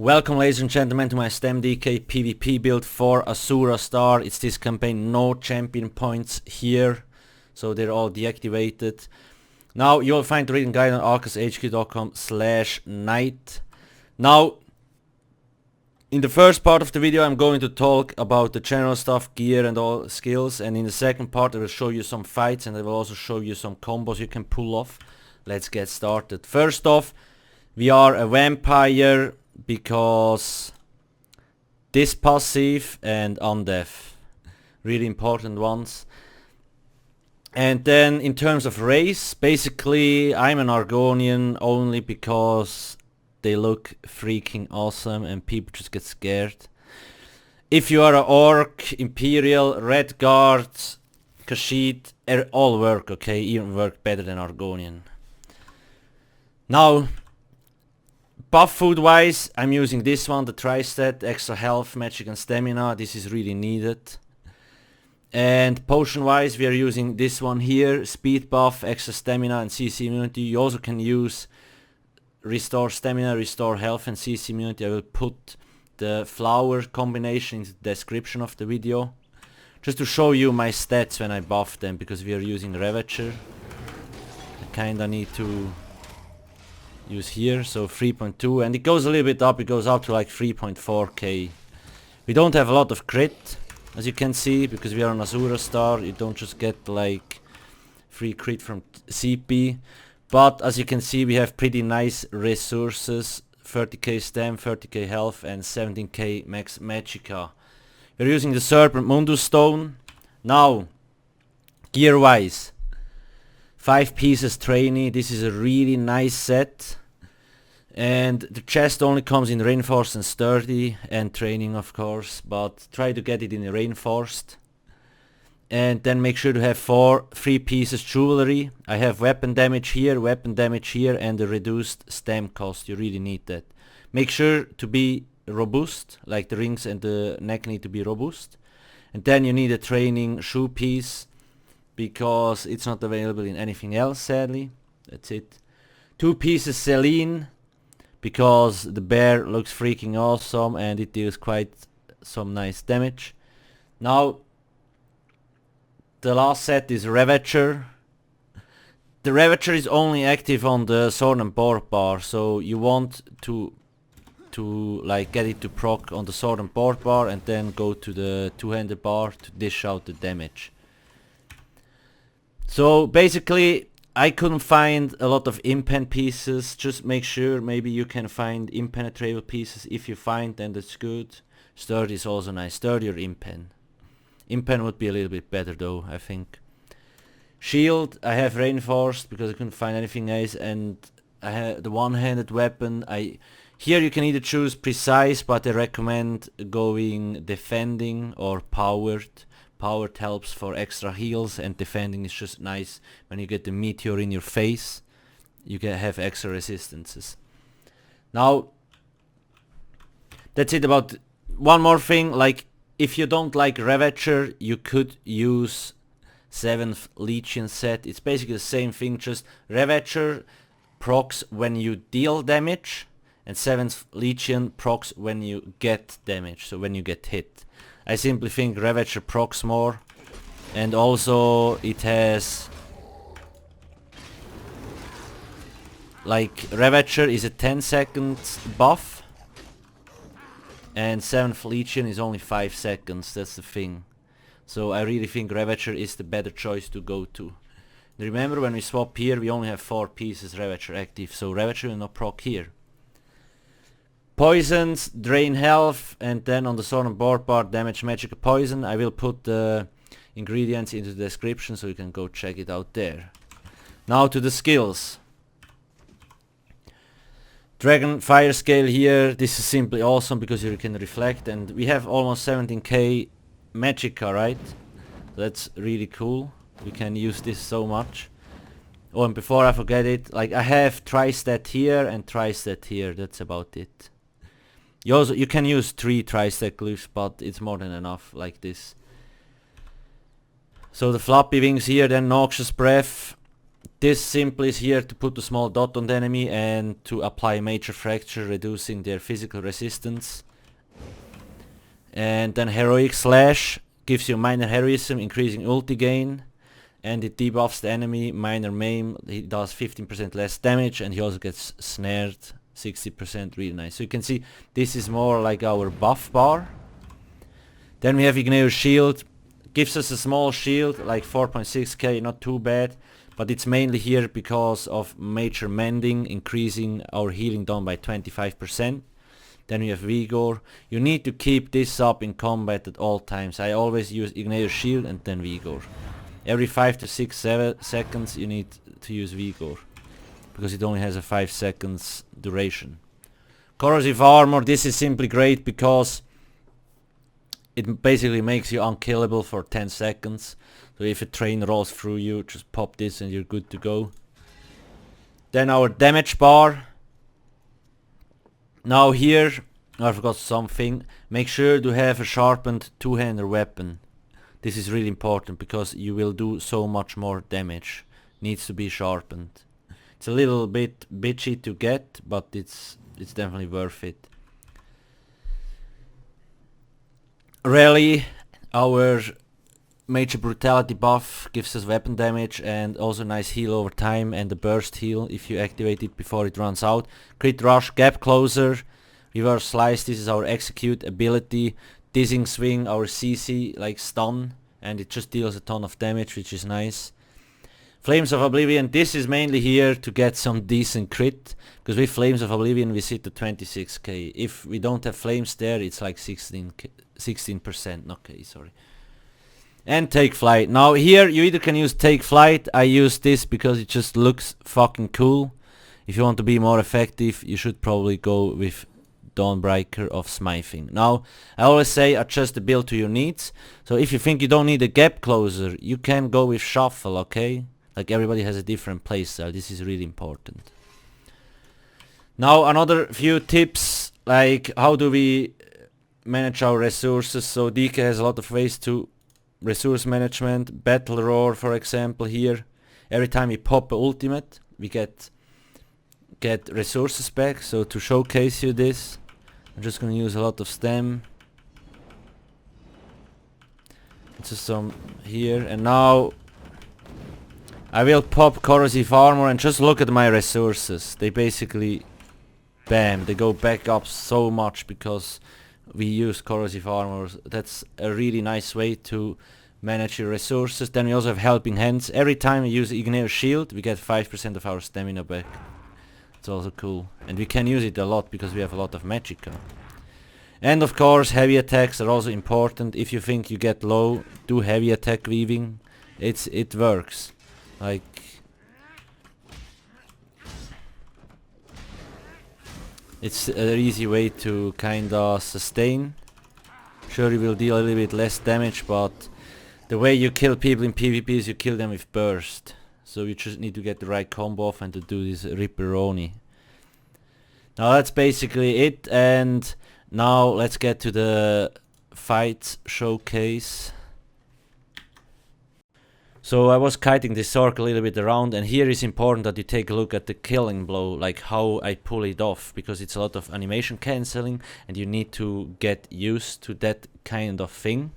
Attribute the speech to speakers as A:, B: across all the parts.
A: Welcome ladies and gentlemen to my StemDK PvP build for Asura Star. It's this campaign, no champion points here, so they're all deactivated. Now you'll find the reading guide on alchemy.com/night. Now in the first part of the video I'm going to talk about the general stuff, gear and all skills, and in the second part I will show you some fights and I will also show you some combos you can pull off. Let's get started. First off, we are a vampire because this passive and undeath, really important ones. And then in terms of race, basically I'm an Argonian only because they look freaking awesome and people just get scared. If you are an Orc, Imperial, Red Guard, Khajiit, all work, okay, even work better than Argonian. Now buff food wise, I'm using this one, the Tri-Stat, extra health, magic and stamina. This is really needed. And potion wise, we are using this one here, Speedbuff, extra stamina and CC immunity. You also can use restore stamina, restore health and CC immunity. I will put the flower combination in the description of the video, just to show you my stats when I buff them, because we are using Ravager. I kinda need to use here, so 3.2, and it goes a little bit up, it goes up to like 3.4k. We don't have a lot of crit, as you can see, because we are on Asura Star. You don't just get like free crit from CP, but as you can see we have pretty nice resources, 30k stam, 30k health and 17k max Magicka. We're using the Serpent Mundus Stone. Now, gear wise, 5 pieces trainee. This is a really nice set, and the chest only comes in reinforced and sturdy and training of course, but try to get it in reinforced. And then make sure to have 3 pieces jewelry. I have weapon damage here, and a reduced stam cost. You really need that. Make sure to be robust, like the rings and the neck need to be robust. And then you need a training shoe piece, because it's not available in anything else, sadly. That's it. 2 pieces Selene, because the bear looks freaking awesome and it deals quite some nice damage. Now the last set is Ravager. The Ravager is only active on the sword and board bar, so you want to like get it to proc on the sword and board bar and then go to the two-handed bar to dish out the damage. So basically I couldn't find a lot of impen pieces. Just make sure maybe you can find impenetrable pieces. If you find, then that's good. Sturdy is also nice. Sturdy or impen. Impen would be a little bit better though, I think. Shield, I have reinforced because I couldn't find anything else, and I have the one-handed weapon. Here you can either choose precise, but I recommend going defending or powered. Powered helps for extra heals, and defending is just nice when you get the meteor in your face. You can have extra resistances. Now that's it. About one more thing, like if you don't like Ravager, you could use 7th Legion set. It's basically the same thing, just Ravager procs when you deal damage and 7th Legion procs when you get damage, so when you get hit. I simply think Ravager procs more, and also it has, like, Ravager is a 10-second buff and 7th Legion is only 5 seconds, that's the thing. So I really think Ravager is the better choice to go to. Remember, when we swap here we only have 4 pieces Ravager active, so Ravager will not proc here. Poisons drain health, and then on the sword and board bar damage Magicka poison. I will put the ingredients into the description so you can go check it out there. Now to the skills. Dragon fire scale here. This is simply awesome because you can reflect, and we have almost 17k Magicka, right? That's really cool. We can use this so much. Oh, and before I forget it, like I have Tri-Stat here and Tri-Stat here. That's about it. You can use 3 Tri-Stat glyphs, but it's more than enough like this. So the floppy wings here, then noxious breath. This simply is here to put a small dot on the enemy and to apply major fracture, reducing their physical resistance. And then Heroic Slash gives you minor heroism, increasing ulti gain. And it debuffs the enemy, minor maim, he does 15% less damage, and he also gets snared 60%, really nice. So you can see this is more like our buff bar. Then we have Igneous Shield, gives us a small shield, like 4.6k, not too bad. But it's mainly here because of major mending, increasing our healing down by 25%. Then we have Vigor. You need to keep this up in combat at all times. I always use Igneous Shield and then Vigor. Every 5 to 6 seconds you need to use Vigor, because it only has a 5 seconds duration. Corrosive Armor, this is simply great because it basically makes you unkillable for 10 seconds. So if a train rolls through you, just pop this and you're good to go. Then our damage bar. Now here, I forgot something. Make sure to have a sharpened two-hander weapon. This is really important because you will do so much more damage. Needs to be sharpened. It's a little bit bitchy to get, but it's definitely worth it. Rally, our major brutality buff, gives us weapon damage and also nice heal over time, and a burst heal if you activate it before it runs out. Crit Rush, Gap Closer, Reverse Slice, this is our execute ability. Dizzying Swing, our CC, like stun, and it just deals a ton of damage, which is nice. Flames of Oblivion, this is mainly here to get some decent crit, because with Flames of Oblivion we sit at 26k. If we don't have flames there, it's like 16%, not k, sorry. And Take Flight. Now here you either can use Take Flight, I use this because it just looks fucking cool. If you want to be more effective, you should probably go with Dawnbreaker of Smithing. Now, I always say adjust the build to your needs. So if you think you don't need a Gap Closer, you can go with Shuffle, okay? Like everybody has a different playstyle, this is really important. Now another few tips, like how do we manage our resources. So DK has a lot of ways to resource management. Battle Roar, for example, here. Every time we pop a ultimate, we get resources back. So to showcase you this, I'm just gonna use a lot of stem. Just some here, and now I will pop Corrosive Armor and just look at my resources. They basically, bam, they go back up so much because we use Corrosive Armor. That's a really nice way to manage your resources. Then we also have Helping Hands. Every time we use Igneous Shield, we get 5% of our stamina back. It's also cool. And we can use it a lot because we have a lot of Magicka. And of course, heavy attacks are also important. If you think you get low, do heavy attack weaving. It works. Like, it's an easy way to kinda sustain. Sure, you will deal a little bit less damage, but the way you kill people in PvP is you kill them with burst. So you just need to get the right combo off and to do this Ripperoni. Now that's basically it, and now let's get to the fight showcase. So I was kiting this circle a little bit around, and here is important that you take a look at the killing blow, like how I pull it off, because it's a lot of animation cancelling and you need to get used to that kind of thing.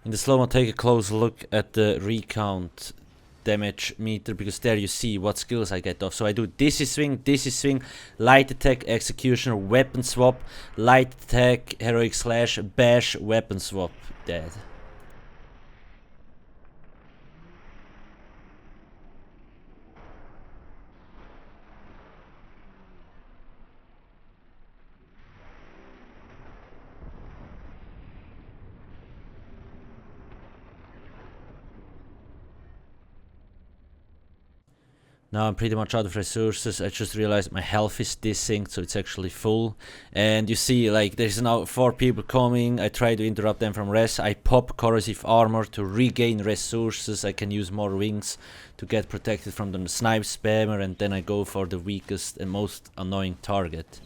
A: In the slow-mo, take a close look at the recount damage meter, because there you see what skills I get off. So I do Dizzy Swing, Light Attack, Executioner, Weapon Swap, Light Attack, Heroic Slash, Bash, Weapon Swap, dead. Now I'm pretty much out of resources. I just realized my health is desynced, so it's actually full. And you see, like, there's now 4 people coming. I try to interrupt them from res. I pop Corrosive Armor to regain resources. I can use more wings to get protected from the snipe spammer, and then I go for the weakest and most annoying target.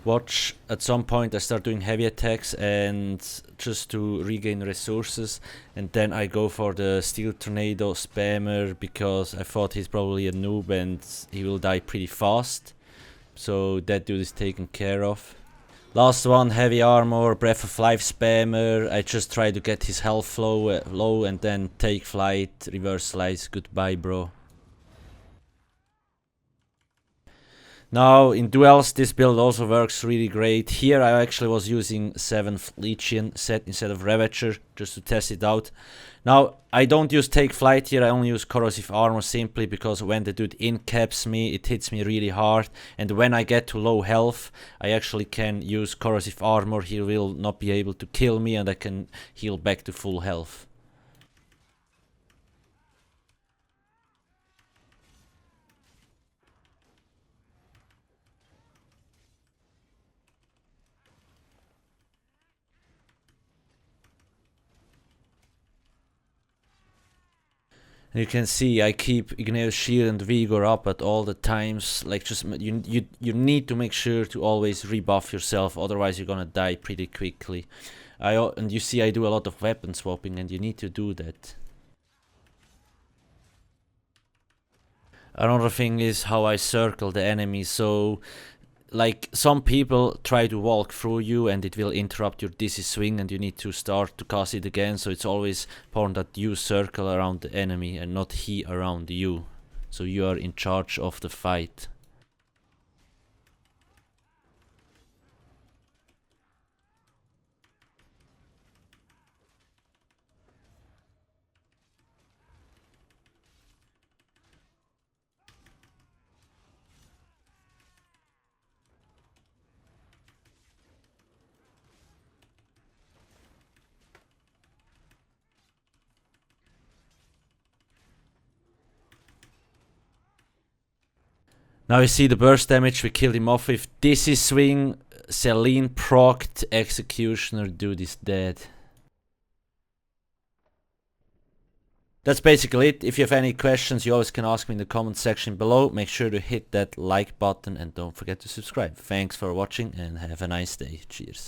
A: Watch, at some point I start doing heavy attacks and just to regain resources, and then I go for the Steel Tornado spammer because I thought he's probably a noob and he will die pretty fast. So that dude is taken care of. Last one, heavy armor, Breath of Life spammer. I just try to get his health low and then take flight, reverse slice, goodbye bro. Now in duels this build also works really great. Here I actually was using 7th Legion set instead of Ravager just to test it out. Now I don't use take flight here, I only use corrosive armor simply because when the dude incaps me it hits me really hard, and when I get to low health I actually can use corrosive armor. He will not be able to kill me and I can heal back to full health. You can see I keep Igneous Shield and Vigor up at all the times. Like just you need to make sure to always rebuff yourself, otherwise you're gonna die pretty quickly. And you see I do a lot of weapon swapping and you need to do that. Another thing is how I circle the enemy. So like some people try to walk through you and it will interrupt your dizzy swing and you need to start to cast it again, so it's always important that you circle around the enemy and not he around you, so you are in charge of the fight. Now you see the burst damage, we killed him off with Dizzy Swing, Selene procced, Executioner, dude is dead. That's basically it. If you have any questions you always can ask me in the comment section below. Make sure to hit that like button and don't forget to subscribe. Thanks for watching and have a nice day. Cheers.